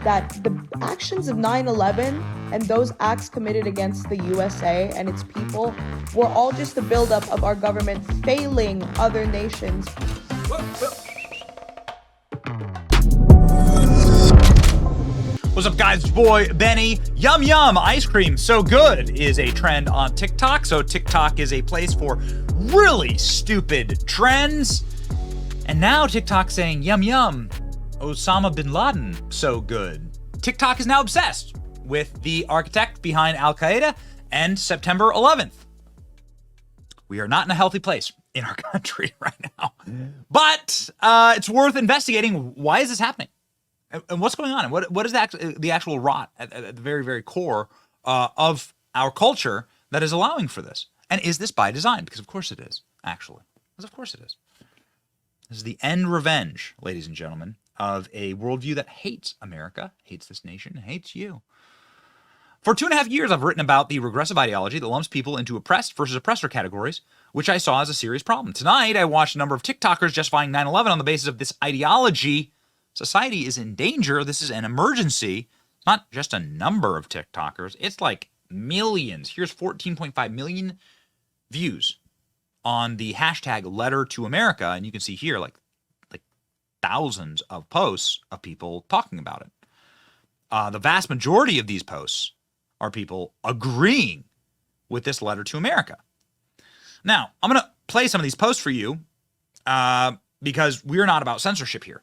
that the actions of 9/11 and those acts committed against the USA and its people were all just a buildup of our government failing other nations. What's up, guys? It's your boy, Benny. Yum Yum ice cream, so good, is a trend on TikTok. So TikTok is a place for really stupid trends. And now TikTok's saying, yum yum, Osama bin Laden, so good. TikTok is now obsessed with the architect behind Al-Qaeda and September 11th. We are not in a healthy place in our country right now. But it's worth investigating. Why is this happening? And what's going on? And what is the actual rot at the very, very core of our culture that is allowing for this? And is this by design? Because of course it is, actually. Because of course it is. This is the end revenge, ladies and gentlemen, of a worldview that hates America, hates this nation, hates you. For 2.5 years, I've written about the regressive ideology that lumps people into oppressed versus oppressor categories, which I saw as a serious problem. Tonight, I watched a number of TikTokers justifying 9/11 on the basis of this ideology. Society is in danger. This is an emergency. It's not just a number of TikTokers. It's like millions. Here's 14.5 million views on the hashtag Letter to America. And you can see here like thousands of posts of people talking about it. The vast majority of these posts are people agreeing with this Letter to America. Now, I'm going to play some of these posts for you because we're not about censorship here.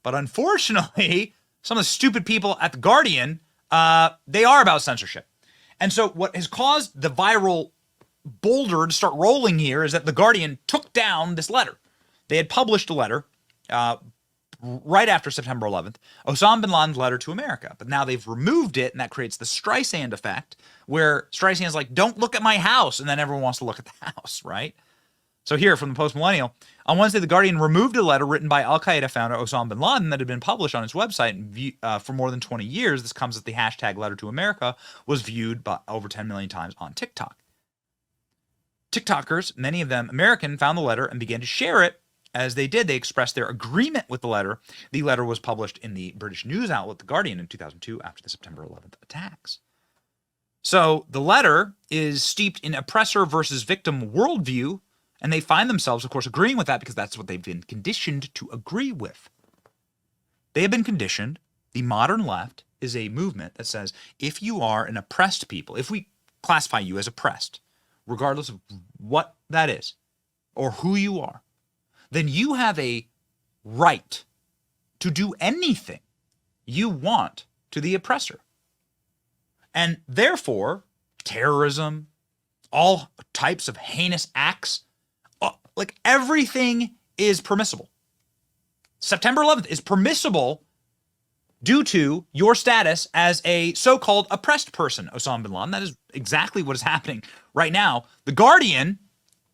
But unfortunately, some of the stupid people at The Guardian, they are about censorship. And so what has caused the viral boulder to start rolling here is that The Guardian took down this letter. They had published a letter right after September 11th, Osama bin Laden's Letter to America. But now they've removed it, and that creates the Streisand effect, where Streisand's like, don't look at my house, and then everyone wants to look at the house, right? So here from the Post-Millennial, on Wednesday, The Guardian removed a letter written by Al-Qaeda founder Osama bin Laden that had been published on its website for more than 20 years. This comes as the hashtag Letter to America was viewed by over 10 million times on TikTok. TikTokers, many of them American, found the letter and began to share it. As they did, they expressed their agreement with the letter. The letter was published in the British news outlet The Guardian in 2002 after the September 11th attacks. So the letter is steeped in oppressor versus victim worldview, and they find themselves, of course, agreeing with that because that's what they've been conditioned to agree with. They have been conditioned. The modern left is a movement that says if you are an oppressed people, if we classify you as oppressed, regardless of what that is or who you are, then you have a right to do anything you want to the oppressor. And therefore, terrorism, all types of heinous acts, like everything is permissible. September 11th is permissible due to your status as a so-called oppressed person, Osama bin Laden. That is exactly what is happening right now. The Guardian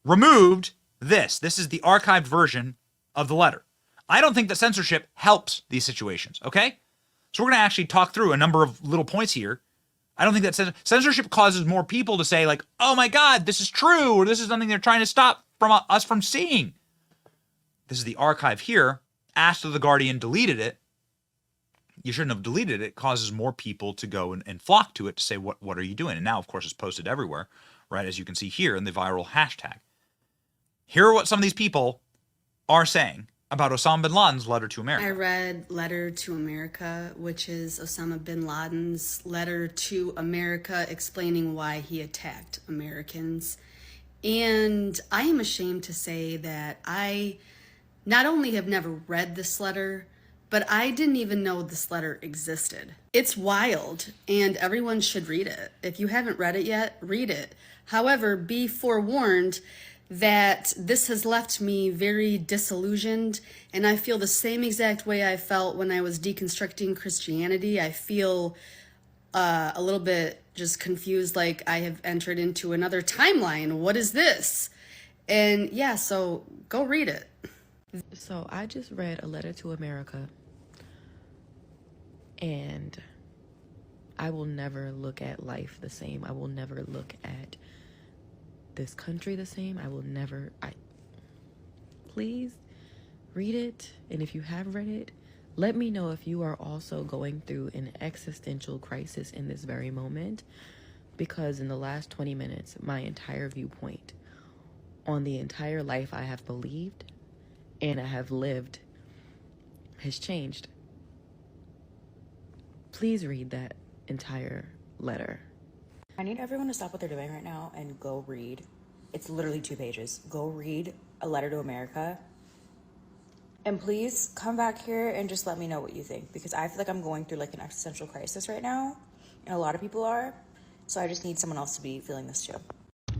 removed this. This is the archived version of the letter. I don't think that censorship helps these situations, okay? So we're going to actually talk through a number of little points here. I don't think that censorship causes more people to say like, oh my God, this is true, or this is something they're trying to stop from us from seeing. This is the archive here. After The Guardian deleted it, you shouldn't have deleted it. It causes more people to go and flock to it to say, what are you doing? And now, of course, it's posted everywhere, right? As you can see here in the viral hashtag. Here are what some of these people are saying about Osama bin Laden's Letter to America. I read Letter to America, which is Osama bin Laden's letter to America explaining why he attacked Americans. And I am ashamed to say that I not only have never read this letter, but I didn't even know this letter existed. It's wild, and everyone should read it. If you haven't read it yet, read it. However, be forewarned that this has left me very disillusioned, and I feel the same exact way I felt when I was deconstructing Christianity. I feel a little bit just confused, like I have entered into another timeline. What is this? And yeah, so go read it. So I just read A Letter to America, and I will never look at life the same. I will never look at this country the same. Please read it. And if you have read it, Let me know if you are also going through an existential crisis in this very moment, because in the last 20 minutes, my entire viewpoint on the entire life I have believed and I have lived has changed. Please read that entire letter. I need everyone to stop what they're doing right now and go read. It's literally 2 pages. Go read A Letter to America. And please come back here and just let me know what you think, because I feel like I'm going through like an existential crisis right now, and a lot of people are. So I just need someone else to be feeling this too.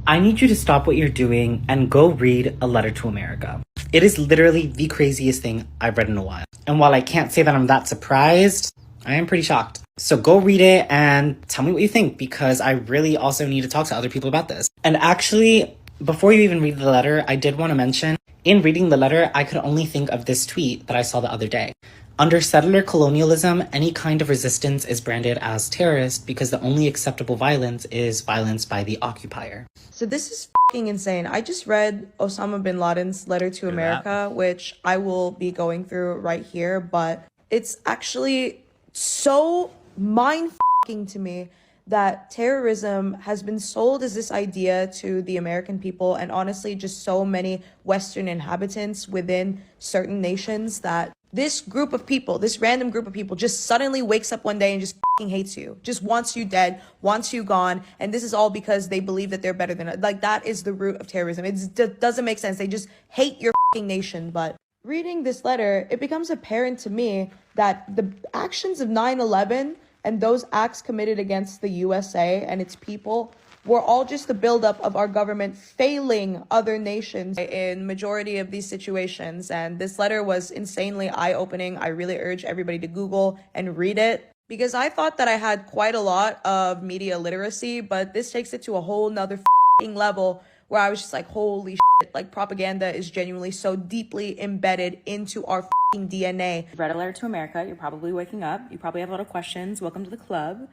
I need you to stop what you're doing and go read A Letter to America. It is literally the craziest thing I've read in a while. And while I can't say that I'm that surprised, I am pretty shocked. So go read it and tell me what you think, because I really also need to talk to other people about this. And actually, before you even read the letter, I did want to mention, in reading the letter, I could only think of this tweet that I saw the other day. Under settler colonialism, any kind of resistance is branded as terrorist because the only acceptable violence is violence by the occupier. So this is fucking insane. I just read Osama bin Laden's letter to America, which I will be going through right here, but it's actually so mind-fucking to me that terrorism has been sold as this idea to the American people, and honestly just so many Western inhabitants within certain nations, that this group of people, this random group of people, just suddenly wakes up one day and just fucking hates you, just wants you dead, wants you gone, and this is all because they believe that they're better than us. Like, that is the root of terrorism. It doesn't make sense. They just hate your fucking nation. But reading this letter, it becomes apparent to me that the actions of 9/11 and those acts committed against the USA and its people were all just the buildup of our government failing other nations in majority of these situations. And this letter was insanely eye-opening. I really urge everybody to Google and read it, because I thought that I had quite a lot of media literacy, but this takes it to a whole nother level where I was just like, holy shit, like propaganda is genuinely so deeply embedded into our DNA. Read A Letter to America. You're probably waking up. You probably have a lot of questions. Welcome to the club.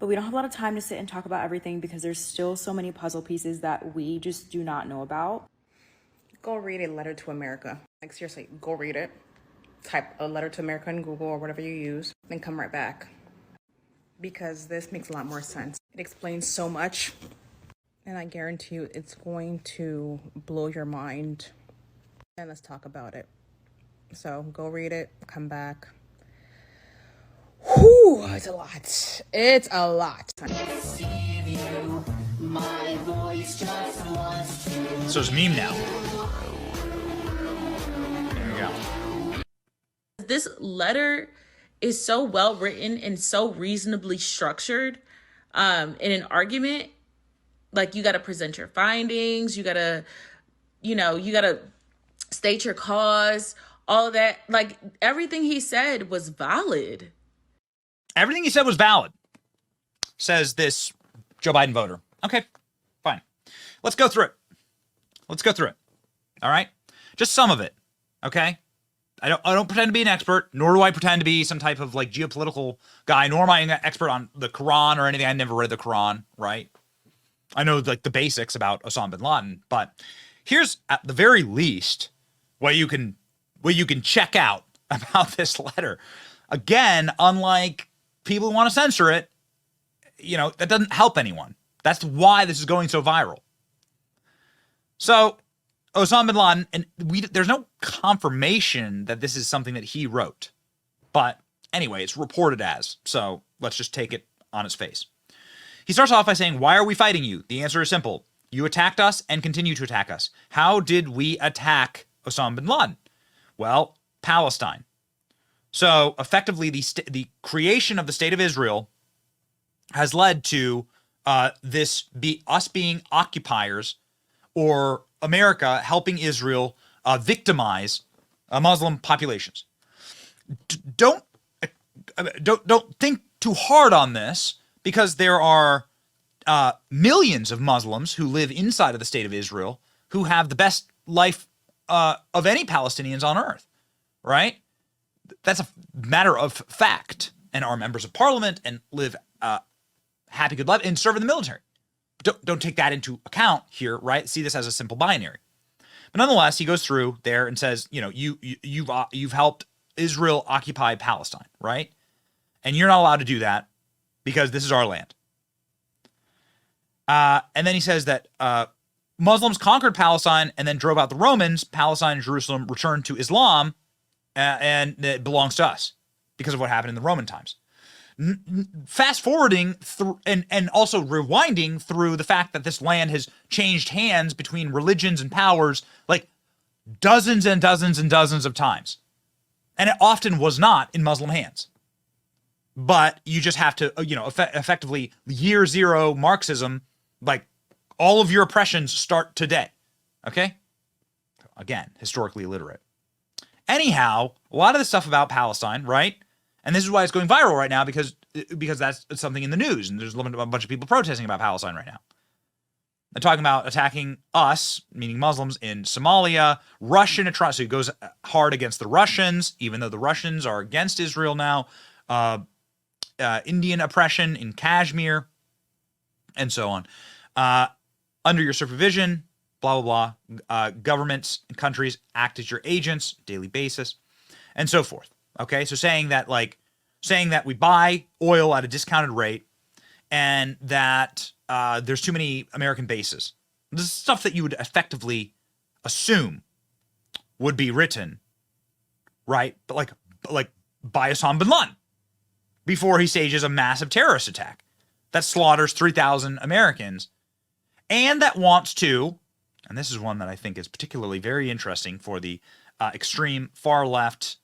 But we don't have a lot of time to sit and talk about everything, because there's still so many puzzle pieces that we just do not know about. Go read A Letter to America. Like, seriously, go read it. Type A Letter to America in Google or whatever you use, then come right back. Because this makes a lot more sense. It explains so much, and I guarantee you it's going to blow your mind. And let's talk about it. So go read it, come back. Whew, it's a lot. It's a lot. So it's meme now. There we go. This letter is so well written and so reasonably structured in an argument. Like, you got to present your findings, you got to state your cause, all of that. Like, everything he said was valid. Everything he said was valid, says this Joe Biden voter. Okay, fine. Let's go through it. All right? Just some of it, okay? I don't pretend to be an expert, nor do I pretend to be some type of like geopolitical guy, nor am I an expert on the Quran or anything. I never read the Quran, right? I know like the basics about Osama bin Laden, but here's at the very least what you can check out about this letter. Again, unlike people who want to censor it, that doesn't help anyone. That's why this is going so viral. So Osama bin Laden, and there's no confirmation that this is something that he wrote. But anyway, it's reported as. So let's just take it on its face. He starts off by saying, "Why are we fighting you? The answer is simple. You attacked us and continue to attack us. How did we attack Osama bin Laden? Well, Palestine. So effectively, the creation of the state of Israel has led to us being occupiers, or America helping Israel victimize Muslim populations. Don't think too hard on this, because there are millions of Muslims who live inside of the state of Israel who have the best life of any Palestinians on earth, right? That's a matter of fact, and are members of parliament and live happy, good life and serve in the military. Don't take that into account here, right? See this as a simple binary. But nonetheless, he goes through there and says, you've helped Israel occupy Palestine, right? And you're not allowed to do that because this is our land. And then he says that Muslims conquered Palestine and then drove out the Romans. Palestine and Jerusalem returned to Islam, and it belongs to us because of what happened in the Roman times. Fast forwarding through and also rewinding through the fact that this land has changed hands between religions and powers like dozens and dozens and dozens of times. And it often was not in Muslim hands. But you just have to, effectively year zero Marxism, like all of your oppressions start today. Okay? Again, historically illiterate. Anyhow, a lot of the stuff about Palestine, right? And this is why it's going viral right now because that's something in the news. And there's a bunch of people protesting about Palestine right now. They're talking about attacking us, meaning Muslims, in Somalia, Russian atrocity. So it goes hard against the Russians, even though the Russians are against Israel now. Indian oppression in Kashmir, and so on. Under your supervision, blah, blah, blah. Governments and countries act as your agents, daily basis, and so forth. Okay, so saying that we buy oil at a discounted rate and that there's too many American bases. This is stuff that you would effectively assume would be written, right? But like by Osama bin Laden before he stages a massive terrorist attack that slaughters 3,000 Americans and that wants to, and this is one that I think is particularly very interesting for the extreme far left,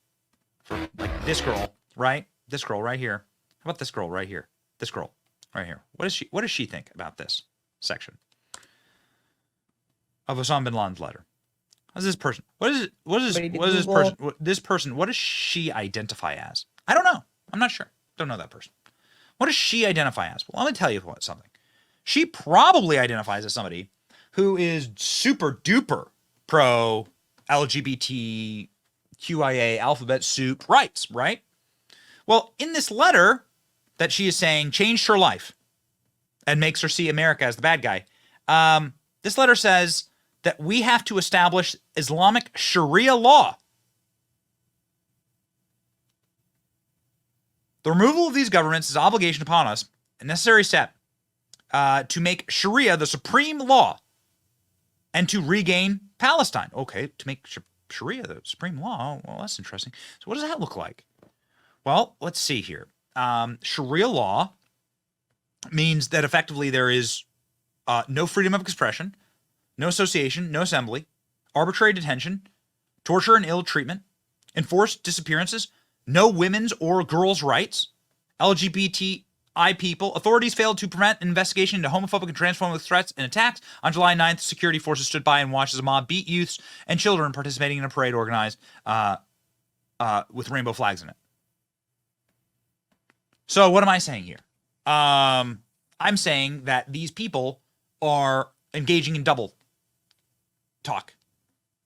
for like this girl, right? This girl right here. How about this girl right here? This girl right here. What does she think about this section of Osama bin Laden's letter? How's this person? What does she identify as? I don't know. I'm not sure. Don't know that person. What does she identify as? Well, let me tell you something. She probably identifies as somebody who is super duper pro LGBT QIA alphabet soup rights, right? Well, in this letter that she is saying changed her life and makes her see America as the bad guy, this letter says that we have to establish Islamic Sharia law. The removal of these governments is an obligation upon us, a necessary step to make Sharia the supreme law and to regain Palestine. Okay, to make Sharia the supreme law. Well, that's interesting. So what does that look like? Well, let's see here. Sharia law means that effectively there is no freedom of expression, no association, no assembly, arbitrary detention, torture and ill treatment, enforced disappearances, no women's or girls' rights, LGBTI people. Authorities failed to prevent an investigation into homophobic and transphobic threats and attacks. On July 9th, security forces stood by and watched as a mob beat youths and children participating in a parade organized with rainbow flags in it. So what am I saying here? I'm saying that these people are engaging in double talk,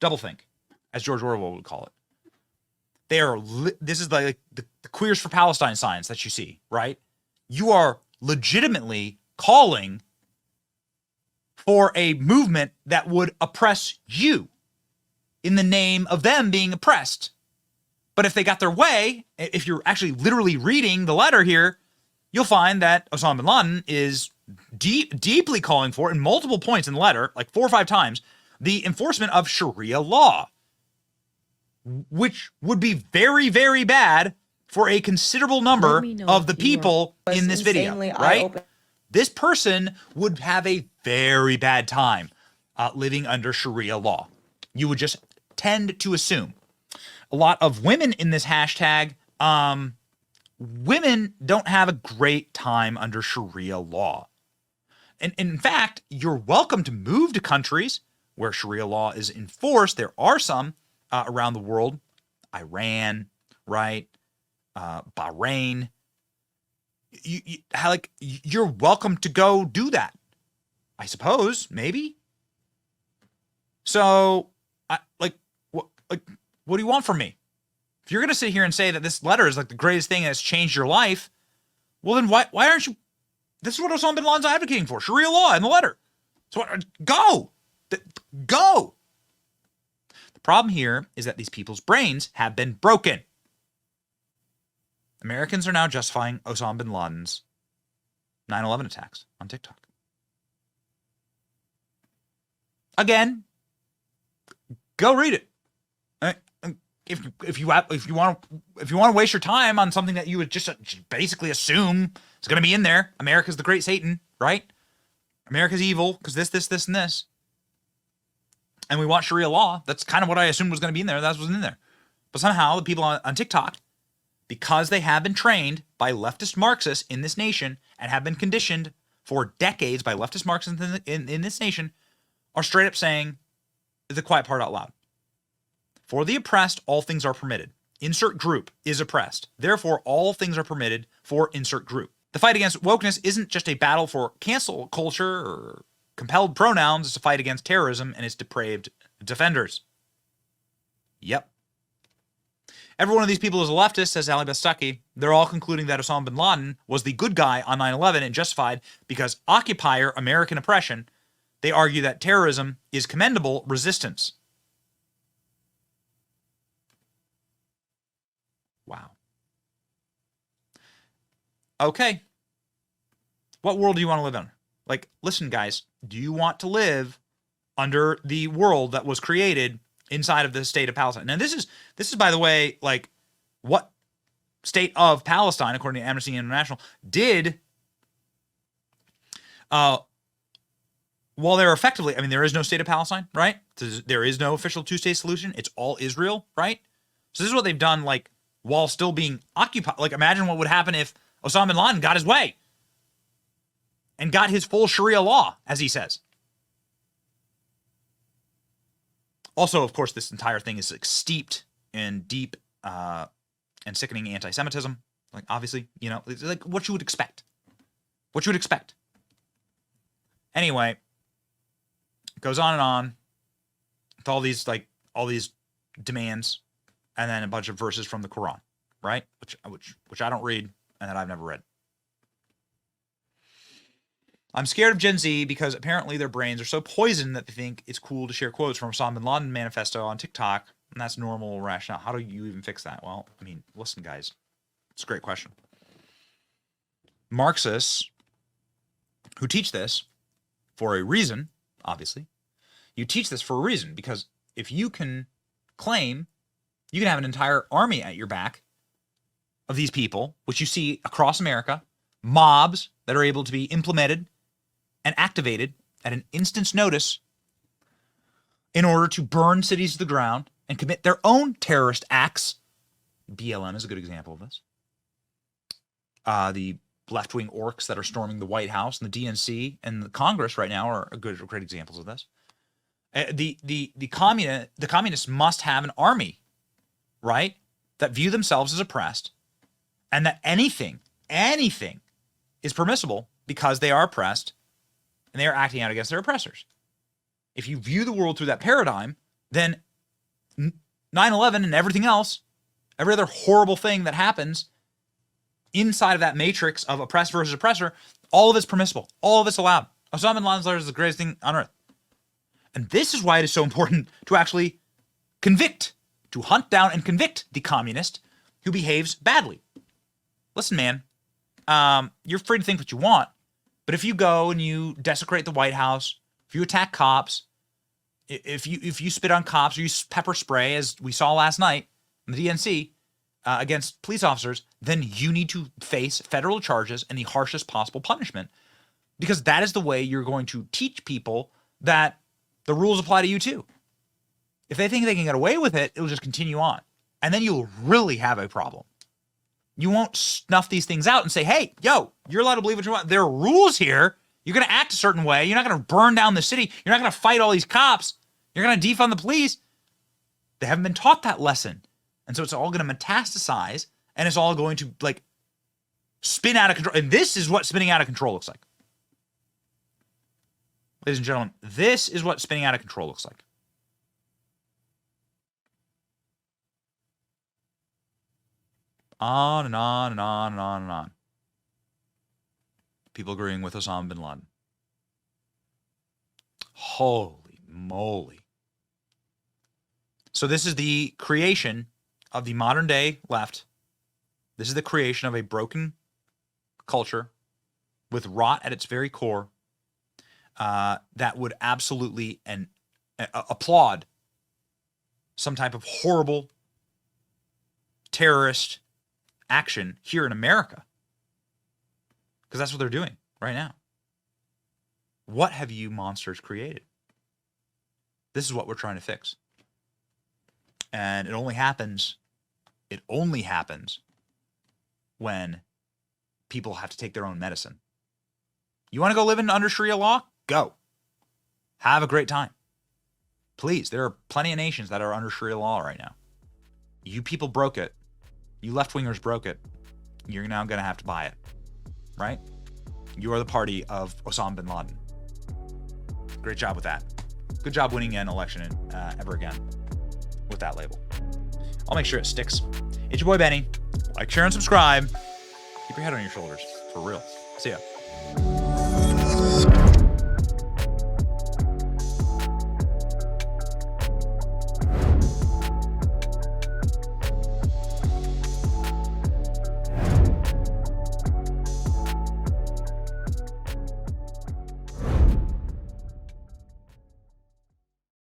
double think, as George Orwell would call it. They are. This is like the Queers for Palestine signs that you see, right? You are legitimately calling for a movement that would oppress you in the name of them being oppressed. But if they got their way, if you're actually literally reading the letter here, you'll find that Osama bin Laden is deeply calling for, in multiple points in the letter, like 4 or 5 times, the enforcement of Sharia law, which would be very, very bad for a considerable number of the people in this video, right? This person would have a very bad time living under Sharia law. You would just tend to assume. A lot of women in this hashtag, women don't have a great time under Sharia law. And in fact, you're welcome to move to countries where Sharia law is enforced. There are some around the world, Iran, right? Bahrain. You're welcome to go do that, I suppose, maybe. So, what do you want from me? If you're going to sit here and say that this letter is like the greatest thing that's changed your life, well, then why aren't you? This is what Osama bin Laden's advocating for, Sharia law in the letter. So go. The problem here is that these people's brains have been broken. Americans are now justifying Osama bin Laden's 9/11 attacks on TikTok. Again, go read it. If you want to waste your time on something that you would just basically assume is going to be in there, America's the great Satan, right? America's evil because this, and this. And we want Sharia law. That's kind of what I assumed was going to be in there. That was in there. But somehow the people on TikTok, because they have been trained by leftist Marxists in this nation and have been conditioned for decades by leftist Marxists in this nation, are straight up saying the quiet part out loud. For the oppressed, all things are permitted. Insert group is oppressed. Therefore, all things are permitted for insert group. The fight against wokeness isn't just a battle for cancel culture or compelled pronouns. It's a fight against terrorism and its depraved defenders. Yep. Every one of these people is a leftist, says Ali Bestaki. They're all concluding that Osama bin Laden was the good guy on 9/11 and justified because occupier American oppression. They argue that terrorism is commendable resistance. Wow. Okay. What world do you want to live in? Like, listen, guys, do you want to live under the world that was created inside of the state of Palestine? Now, this is, by the way, like what state of Palestine, according to Amnesty International, did, while they're effectively, I mean, there is no state of Palestine, right? There is no official two-state solution. It's all Israel, right? So this is what they've done, like, while still being occupied. Like, imagine what would happen if Osama bin Laden got his way and got his full Sharia law, as he says. Also, of course, this entire thing is like steeped in deep and sickening anti-Semitism. Like, obviously, you know, it's like what you would expect. What you would expect. Anyway, it goes on and on with all these demands, and then a bunch of verses from the Quran, right? Which I don't read and that I've never read. I'm scared of Gen Z because apparently their brains are so poisoned that they think it's cool to share quotes from Osama bin Laden manifesto on TikTok, and that's normal rationale. How do you even fix that? Well, I mean, listen, guys, it's a great question. Marxists who teach this for a reason, obviously, you teach this for a reason, because if you can claim you can have an entire army at your back of these people, which you see across America, mobs that are able to be implemented and activated at an instant's notice in order to burn cities to the ground and commit their own terrorist acts. BLM is a good example of this. The left-wing orcs that are storming the White House and the DNC and the Congress right now are great examples of this. The communists must have an army, right, that view themselves as oppressed, and that anything is permissible because they are oppressed and they are acting out against their oppressors. If you view the world through that paradigm, then 9/11 and everything else, every other horrible thing that happens inside of that matrix of oppressed versus oppressor, all of it's permissible. All of it's allowed. Osama bin Laden's letter is the greatest thing on earth. And this is why it is so important to actually convict, to hunt down and convict the communist who behaves badly. Listen, man, you're free to think what you want, but if you go and you desecrate the White House, if you attack cops, if you spit on cops or you pepper spray, as we saw last night in the DNC, against police officers, then you need to face federal charges and the harshest possible punishment, because that is the way you're going to teach people that the rules apply to you too. If they think they can get away with it, it'll just continue on. And then you'll really have a problem. You won't snuff these things out and say, hey, yo, you're allowed to believe what you want. There are rules here. You're going to act a certain way. You're not going to burn down the city. You're not going to fight all these cops. You're going to defund the police. They haven't been taught that lesson. And so it's all going to metastasize, and it's all going to, like, spin out of control. And this is what spinning out of control looks like. Ladies and gentlemen, this is what spinning out of control looks like. On and on and on and on and on. People agreeing with Osama bin Laden. Holy moly. So this is the creation of the modern day left This is the creation of a broken culture with rot at its very core that would absolutely applaud some type of horrible terrorist action here in America. Because that's what they're doing right now. What have you monsters created? This is what we're trying to fix. And it only happens when people have to take their own medicine. You want to go live under Sharia law? Go. Have a great time. Please, there are plenty of nations that are under Sharia law right now. You people broke it. You left-wingers broke it. You're now going to have to buy it. Right? You are the party of Osama bin Laden. Great job with that. Good job winning an election ever again with that label. I'll make sure it sticks. It's your boy Benny. Like, share, and subscribe. Keep your head on your shoulders. For real. See ya.